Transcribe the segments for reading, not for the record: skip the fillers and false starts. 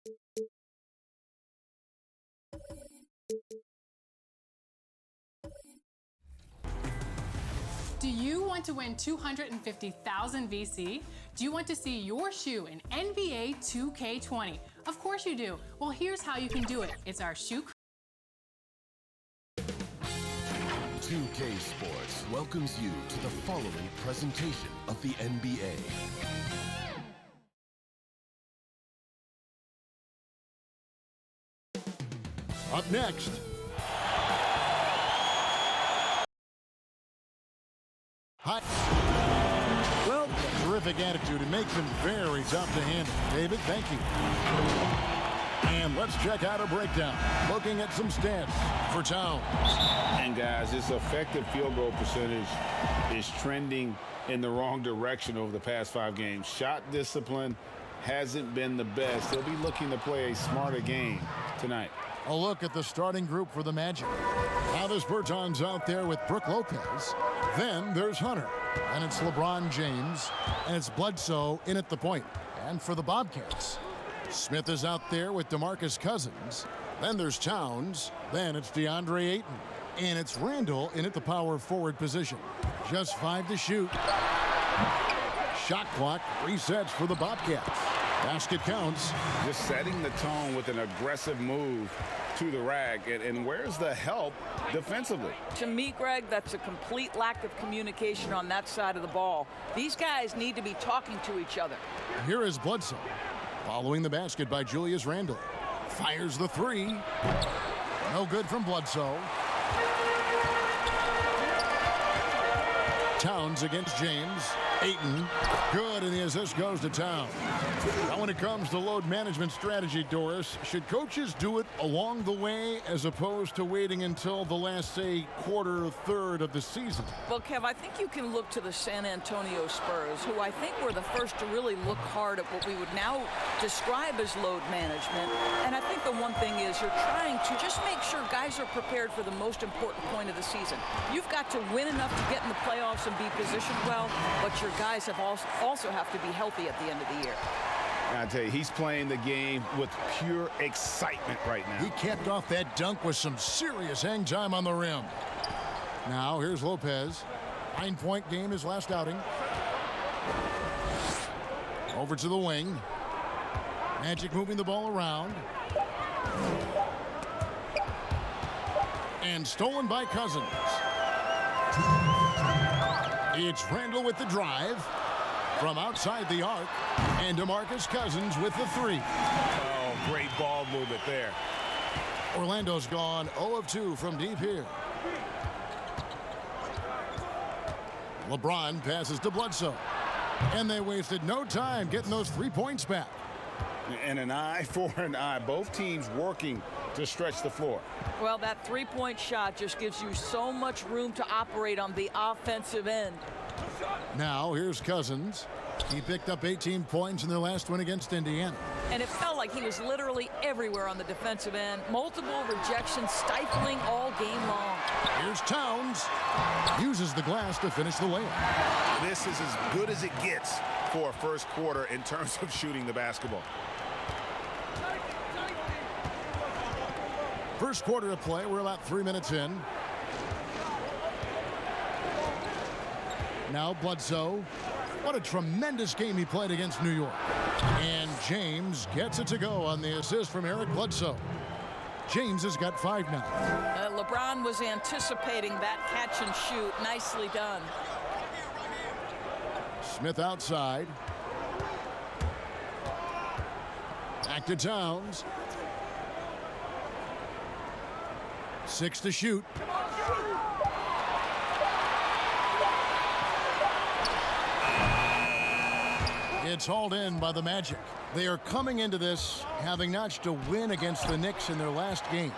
Do you want to win 250,000 VC? Do you want to see your shoe in NBA 2K20? Of course you do. Well, here's how you can do it. It's our shoe. 2K Sports welcomes you to the following presentation of the NBA. Up next. Hi. Well, terrific attitude. It makes him very tough to handle. David, thank you. And let's check out a breakdown. Looking at some stats for Towns. And guys, his effective field goal percentage is trending in the wrong direction over the past 5 games. Shot discipline hasn't been the best. He'll be looking to play a smarter game tonight. A look at the starting group for the Magic. Now this Bertans out there with Brook Lopez. Then there's Hunter. And it's LeBron James. And it's Bledsoe in at the point. And for the Bobcats, Smith is out there with DeMarcus Cousins. Then there's Towns. Then it's DeAndre Ayton. And it's Randall in at the power forward position. Just 5 to shoot. Shot clock resets for the Bobcats. Basket counts. Just setting the tone with an aggressive move to the rack. And where's the help defensively? To me, Greg, that's a complete lack of communication on that side of the ball. These guys need to be talking to each other. Here is Bledsoe. Following the basket by Julius Randle. Fires the 3. No good from Bledsoe. Towns against James. Ayton. Good, and the assist goes to Towns. Now when it comes to load management strategy, Doris, should coaches do it along the way as opposed to waiting until the last, say, quarter or third of the season? Well, Kev, I think you can look to the San Antonio Spurs, who I think were the first to really look hard at what we would now describe as load management. And I think the one thing is you're trying to just make sure guys are prepared for the most important point of the season. You've got to win enough to get in the playoffs and be positioned well, but your guys have also have to be healthy at the end of the year. I tell you, he's playing the game with pure excitement right now. He capped off that dunk with some serious hang time on the rim. Now here's Lopez. 9-point game his last outing. Over to the wing. Magic moving the ball around. And stolen by Cousins. It's Randall with the drive from outside the arc, and DeMarcus Cousins with the 3. Oh, great ball movement there. Orlando's gone 0 of 2 from deep here. LeBron passes to Bledsoe, and they wasted no time getting those 3 points back. And an eye for an eye. Both teams working to stretch the floor. Well, that 3-point shot just gives you so much room to operate on the offensive end. Now here's Cousins. He picked up 18 points in their last win against Indiana. And it felt like he was literally everywhere on the defensive end. Multiple rejections, stifling all game long. Here's Towns. Uses the glass to finish the layup. This is as good as it gets for a first quarter in terms of shooting the basketball. First quarter of play, we're about 3 minutes in. Now Bledsoe. What a tremendous game he played against New York. And James gets it to go on the assist from Eric Bledsoe. James has got 5 now. LeBron was anticipating that catch and shoot. Nicely done. Smith outside. Back to Towns. 6 to shoot. It's hauled in by the Magic. They are coming into this having notched a win against the Knicks in their last game.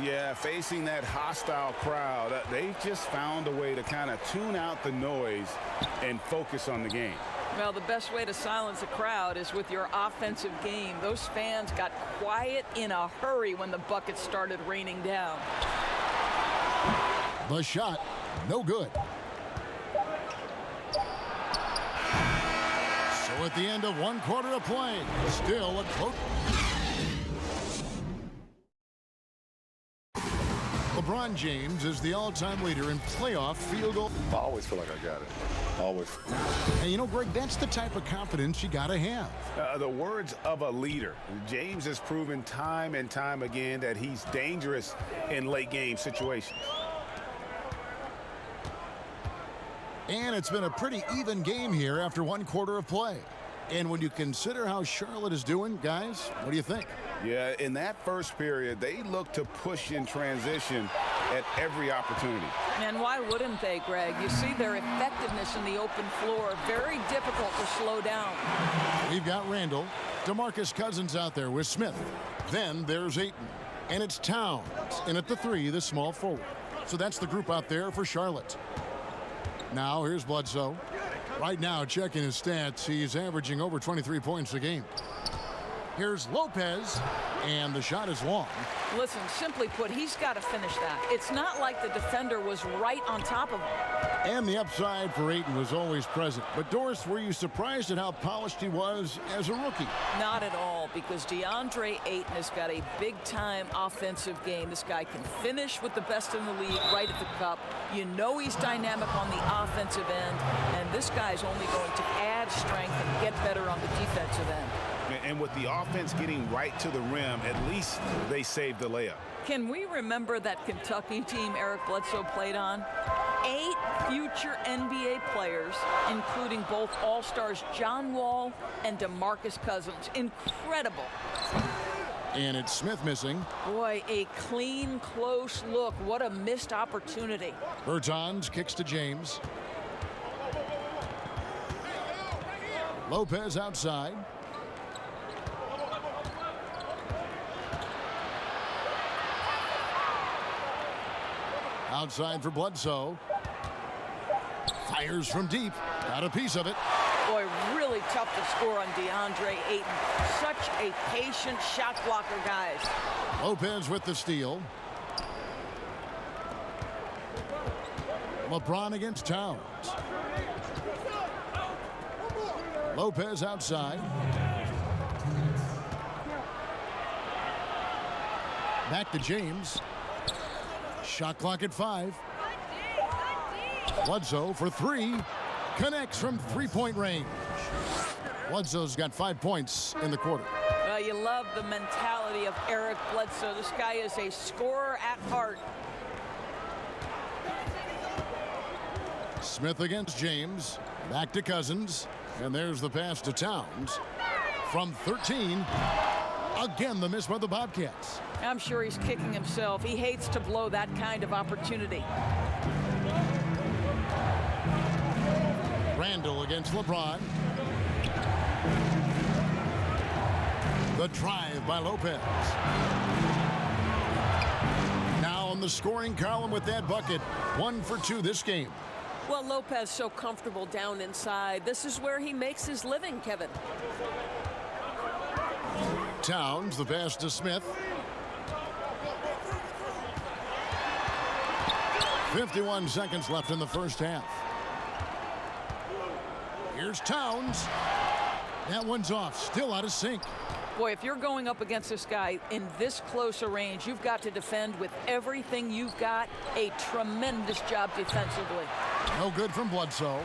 Yeah, facing that hostile crowd, they just found a way to kind of tune out the noise and focus on the game. Well, the best way to silence a crowd is with your offensive game. Those fans got quiet in a hurry when the buckets started raining down. The shot, no good. So at the end of 1 quarter of play, still a close. LeBron James is the all-time leader in playoff field goal. I always feel like I got it. Always. And you know, Greg, that's the type of confidence you got to have. The words of a leader. James has proven time and time again that he's dangerous in late game situations. And it's been a pretty even game here after one quarter of play. And when you consider how Charlotte is doing, guys, what do you think? Yeah, in that first period, they looked to push in transition at every opportunity. And why wouldn't they, Greg? You see their effectiveness in the open floor. Very difficult to slow down. We've got Randall, DeMarcus Cousins out there with Smith. Then there's Ayton. And it's Towns. And at the 3, the small forward. So that's the group out there for Charlotte. Now here's Bledsoe. Right now, checking his stats, he's averaging over 23 points a game. Here's Lopez, and the shot is long. Listen, simply put, he's got to finish that. It's not like the defender was right on top of him. And the upside for Ayton was always present. But, Doris, were you surprised at how polished he was as a rookie? Not at all, because DeAndre Ayton has got a big-time offensive game. This guy can finish with the best in the league right at the cup. You know he's dynamic on the offensive end, and this guy's only going to add strength and get better on the defensive end. And with the offense getting right to the rim, at least they saved the layup. Can we remember that Kentucky team Eric Bledsoe played on? 8 future NBA players, including both All-Stars John Wall and DeMarcus Cousins. Incredible. And it's Smith missing. Boy, a clean, close look. What a missed opportunity. Bertans kicks to James. Lopez outside. Outside for Bledsoe. Fires from deep. Got a piece of it. Boy, really tough to score on DeAndre Ayton. Such a patient shot blocker, guys. Lopez with the steal. LeBron against Towns. Lopez outside. Back to James. Shot clock at 5. Bledsoe for 3. Connects from three-point range. Bledsoe's got 5 points in the quarter. Well, you love the mentality of Eric Bledsoe. This guy is a scorer at heart. Smith against James. Back to Cousins. And there's the pass to Towns. From 13. Again, the miss by the Bobcats. I'm sure he's kicking himself. He hates to blow that kind of opportunity. Randall against LeBron. The drive by Lopez. Now on the scoring column with that bucket. 1 for 2 this game. Well, Lopez so comfortable down inside. This is where he makes his living, Kevin. Towns, the pass to Smith. 51 seconds left in the first half. Here's Towns. That one's off. Still out of sync. Boy, if you're going up against this guy in this close a range, you've got to defend with everything you've got. A tremendous job defensively. No good from Bledsoe.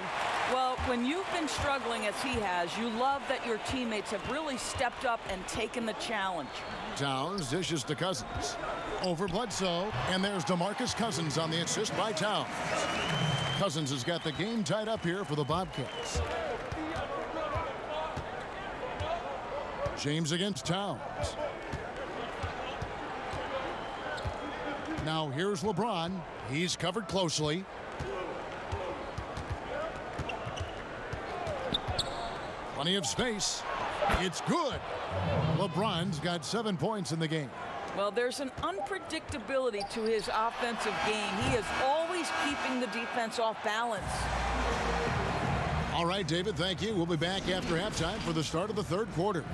Well, when you've been struggling as he has, you love that your teammates have really stepped up and taken the challenge. Towns dishes to Cousins. Over Bledsoe, and there's DeMarcus Cousins on the assist by Towns. Cousins has got the game tied up here for the Bobcats. James against Towns. Now here's LeBron. He's covered closely. Plenty of space. It's good. LeBron's got 7 points in the game. Well, there's an unpredictability to his offensive game. He is always keeping the defense off balance. All right, David, thank you. We'll be back after halftime for the start of the third quarter.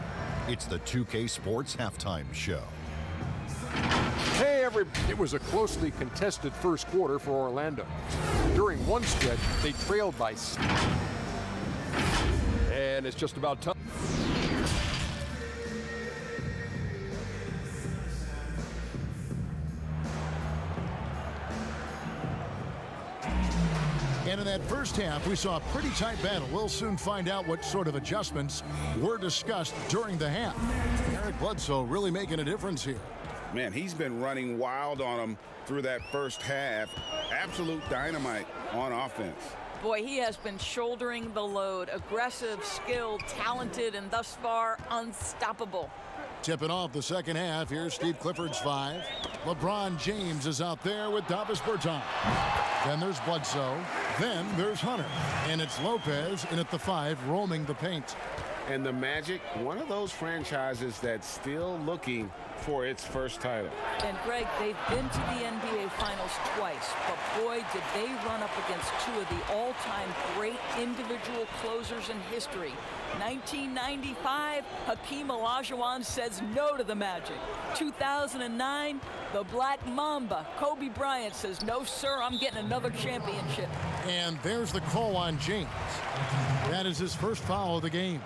It's the 2K Sports Halftime Show. Hey, it was a closely contested first quarter for Orlando. During one stretch, they trailed by 6. And it's just about time. first half, we saw a pretty tight battle. We'll soon find out what sort of adjustments were discussed during the half. Eric Bledsoe really making a difference here. Man, he's been running wild on him through that first half. Absolute dynamite on offense. Boy, he has been shouldering the load. Aggressive, skilled, talented, and thus far unstoppable. Tipping off the second half, here's Steve Clifford's 5. LeBron James is out there with Davis Bertans. Then there's Bledsoe. Then there's Hunter. And it's Lopez in at the 5, roaming the paint. And the Magic, one of those franchises that's still looking for its first title. And Greg, they've been to the NBA Finals twice, but boy, did they run up against two of the all-time great individual closers in history. 1995, Hakeem Olajuwon says no to the Magic. 2009, the Black Mamba, Kobe Bryant, says, no, sir, I'm getting another championship. And there's the call on James. That is his first foul of the game.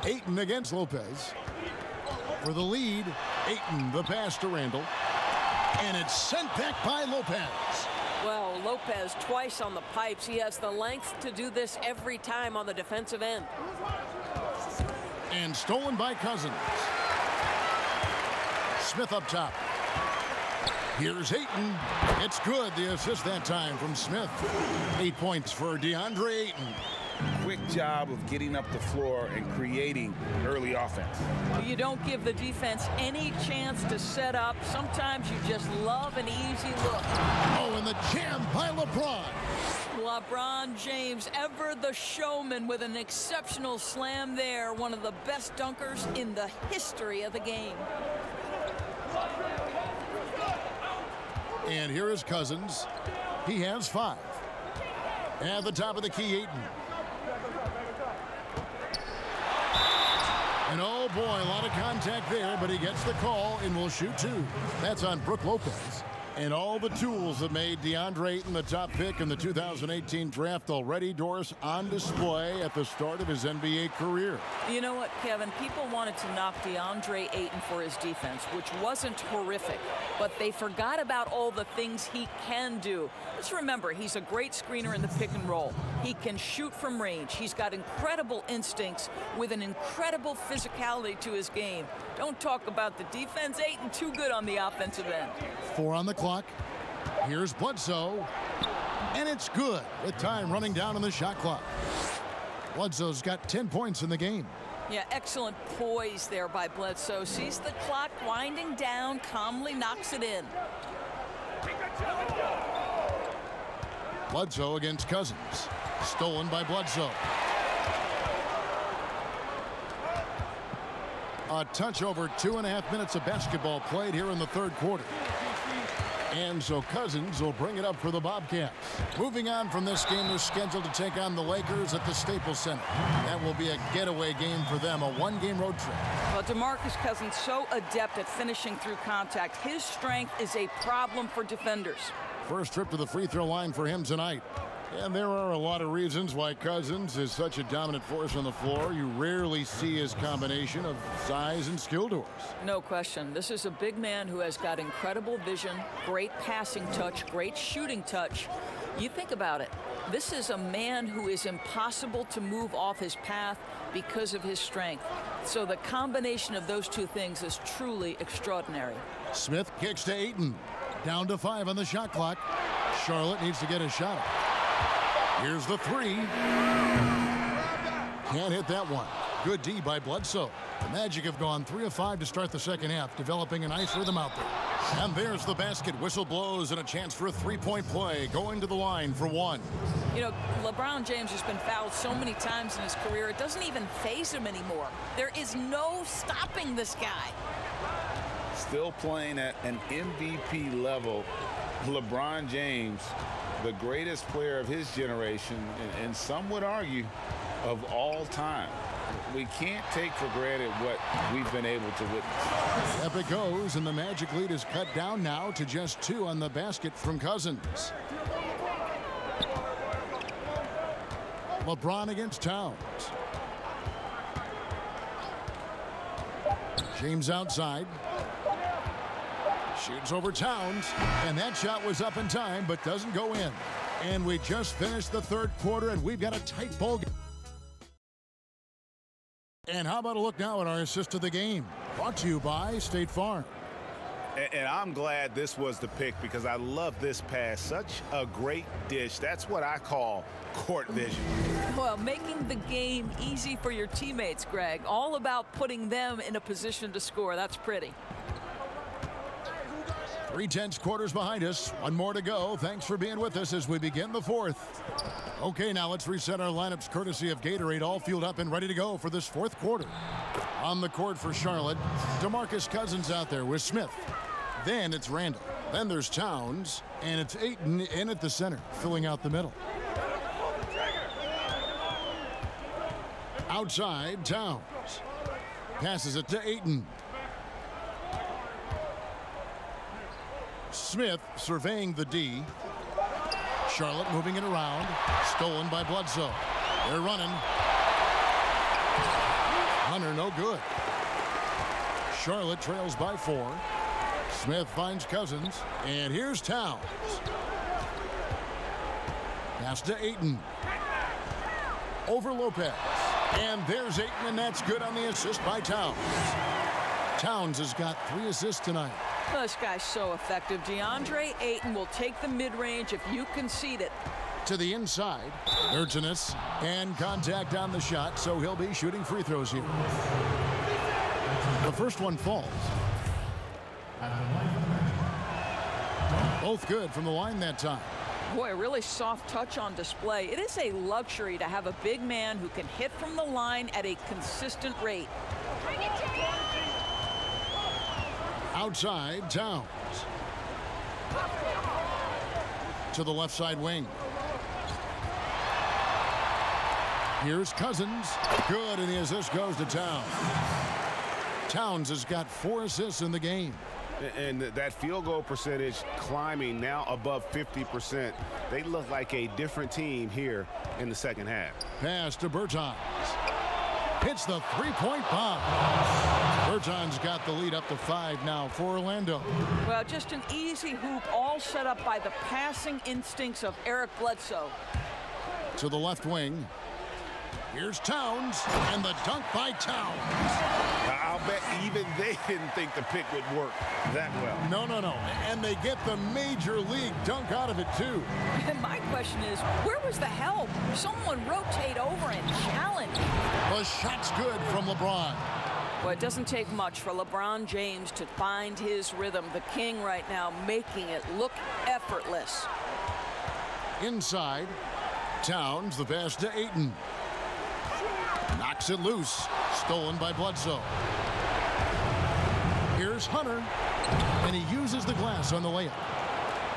Ayton against Lopez. For the lead, Ayton, the pass to Randall. And it's sent back by Lopez. Well, Lopez twice on the pipes. He has the length to do this every time on the defensive end. And stolen by Cousins. Smith up top. Here's Ayton. It's good. The assist that time from Smith. 8 points for DeAndre Ayton. Quick job of getting up the floor and creating early offense. You don't give the defense any chance to set up. Sometimes you just love an easy look. Oh, and the jam by LeBron. LeBron James, ever the showman, with an exceptional slam there. One of the best dunkers in the history of the game. And here is Cousins. He has 5. At the top of the key, Ayton. And oh boy, a lot of contact there, but he gets the call and will shoot 2. That's on Brook Lopez. And all the tools that made DeAndre Ayton the top pick in the 2018 draft already, Doris, on display at the start of his NBA career. You know what, Kevin? People wanted to knock DeAndre Ayton for his defense, which wasn't horrific, but they forgot about all the things he can do. Let's remember, he's a great screener in the pick and roll. He can shoot from range. He's got incredible instincts with an incredible physicality to his game. Don't talk about the defense. Ayton too good on the offensive end. 4 on the clock. Here's Bledsoe. And it's good with time running down on the shot clock. Bledsoe's got 10 points in the game. Yeah, excellent poise there by Bledsoe. Sees the clock winding down, calmly knocks it in. Bledsoe against Cousins. Stolen by Bledsoe. A touch over 2.5 minutes of basketball played here in the third quarter. And so Cousins will bring it up for the Bobcats. Moving on from this game, they're scheduled to take on the Lakers at the Staples Center. That will be a getaway game for them, a 1-game road trip. Well, DeMarcus Cousins so adept at finishing through contact. His strength is a problem for defenders. First trip to the free throw line for him tonight. And there are a lot of reasons why Cousins is such a dominant force on the floor. You rarely see his combination of size and skill doors. No question. This is a big man who has got incredible vision, great passing touch, great shooting touch. You think about it. This is a man who is impossible to move off his path because of his strength. So the combination of those two things is truly extraordinary. Smith kicks to Ayton. Down to 5 on the shot clock. Charlotte needs to get a shot. Here's the 3. Can't hit that one. Good D by Bledsoe. The Magic have gone 3 of 5 to start the second half, developing a nice rhythm out there. And there's the basket. Whistle blows and a chance for a 3-point play. Going to the line for 1. You know, LeBron James has been fouled so many times in his career, it doesn't even faze him anymore. There is no stopping this guy. Still playing at an MVP level. LeBron James, the greatest player of his generation, and some would argue of all time. We can't take for granted what we've been able to witness. Up it goes, and the Magic lead is cut down now to just 2 on the basket from Cousins. LeBron against Towns. James outside. Shoots over Towns, and that shot was up in time, but doesn't go in. And we just finished the third quarter, and we've got a tight ball game. And how about a look now at our assist of the game? Brought to you by State Farm. And I'm glad this was the pick because I love this pass. Such a great dish. That's what I call court vision. Well, making the game easy for your teammates, Greg. All about putting them in a position to score. That's pretty. 3/10 quarters behind us. One more to go. Thanks for being with us as we begin the fourth. Okay, now let's reset our lineups courtesy of Gatorade, all fueled up and ready to go for this fourth quarter. On the court for Charlotte, DeMarcus Cousins out there with Smith. Then it's Randall. Then there's Towns, and it's Ayton in at the center, filling out the middle. Outside, Towns. Passes it to Ayton. Smith surveying the D. Charlotte moving it around. Stolen by Bledsoe. They're running. Hunter no good. Charlotte trails by 4. Smith finds Cousins. And here's Towns. Pass to Ayton. Over Lopez. And there's Ayton, and that's good on the assist by Towns. Towns has got 3 assists tonight. Well, this guy's so effective. DeAndre Ayton will take the mid-range if you concede it. To the inside, Urginus, and contact on the shot, so he'll be shooting free throws here. The first one falls. Both good from the line that time. Boy, a really soft touch on display. It is a luxury to have a big man who can hit from the line at a consistent rate. Outside, Towns. To the left side wing. Here's Cousins. Good, and the assist goes to Towns. Towns has got 4 assists in the game. And that field goal percentage climbing now above 50%. They look like a different team here in the second half. Pass to Bertans. Hits the three-point bomb. Bertans got the lead up to 5 now for Orlando. Well, just an easy hoop, all set up by the passing instincts of Eric Bledsoe. To the left wing. Here's Towns, and the dunk by Towns. I'll bet even they didn't think the pick would work that well. No. And they get the major league dunk out of it, too. And my question is, where was the help? Someone rotate over and challenge. The shot's good from LeBron. Well, it doesn't take much for LeBron James to find his rhythm. The king right now making it look effortless. Inside, Towns, the pass to Ayton. Knocks it loose. Stolen by Bledsoe. Here's Hunter. And he uses the glass on the layup.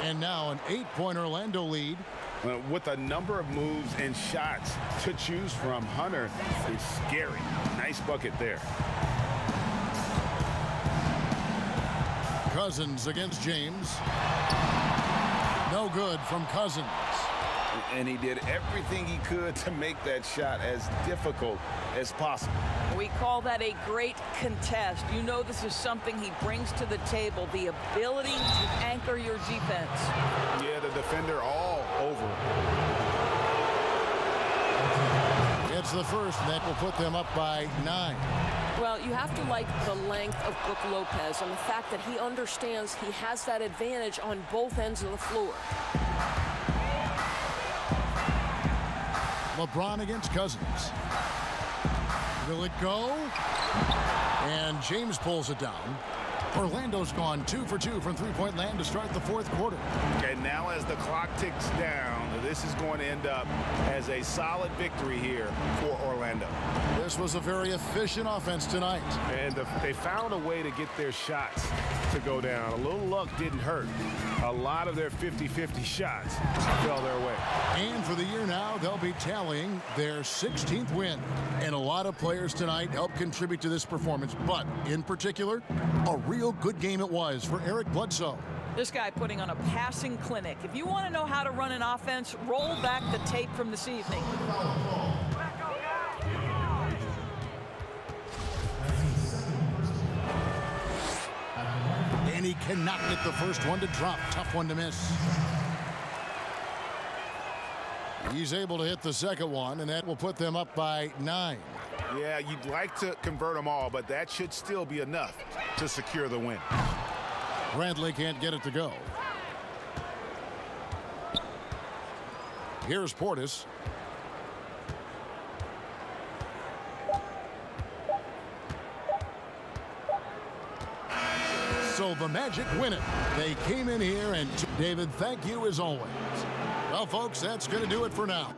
And now an 8-point Orlando lead. With a number of moves and shots to choose from, Hunter is scary. Nice bucket there. Cousins against James. No good from Cousins. And he did everything he could to make that shot as difficult as possible. We call that a great contest. You know this is something he brings to the table, the ability to anchor your defense. Yeah, the defender all over. It's the first, and that will put them up by 9. Well, you have to like the length of Brook Lopez and the fact that he understands he has that advantage on both ends of the floor. LeBron against Cousins. Will it go? And James pulls it down. Orlando's gone 2 for 2 from three-point land to start the fourth quarter. And now as the clock ticks down, this is going to end up as a solid victory here for Orlando. This was a very efficient offense tonight. And they found a way to get their shots to go down. A little luck didn't hurt. A lot of their 50-50 shots fell their way. And for the year now, they'll be tallying their 16th win. And a lot of players tonight helped contribute to this performance. But in particular, a real good game it was for Eric Bledsoe. This guy putting on a passing clinic. If you want to know how to run an offense, roll back the tape from this evening. And he cannot get the first one to drop. Tough one to miss. He's able to hit the second one, and that will put them up by 9. Yeah, you'd like to convert them all, but that should still be enough to secure the win. Bradley can't get it to go. Here's Portis. So the Magic win it. They came in here and David, thank you as always. Well, folks, that's going to do it for now.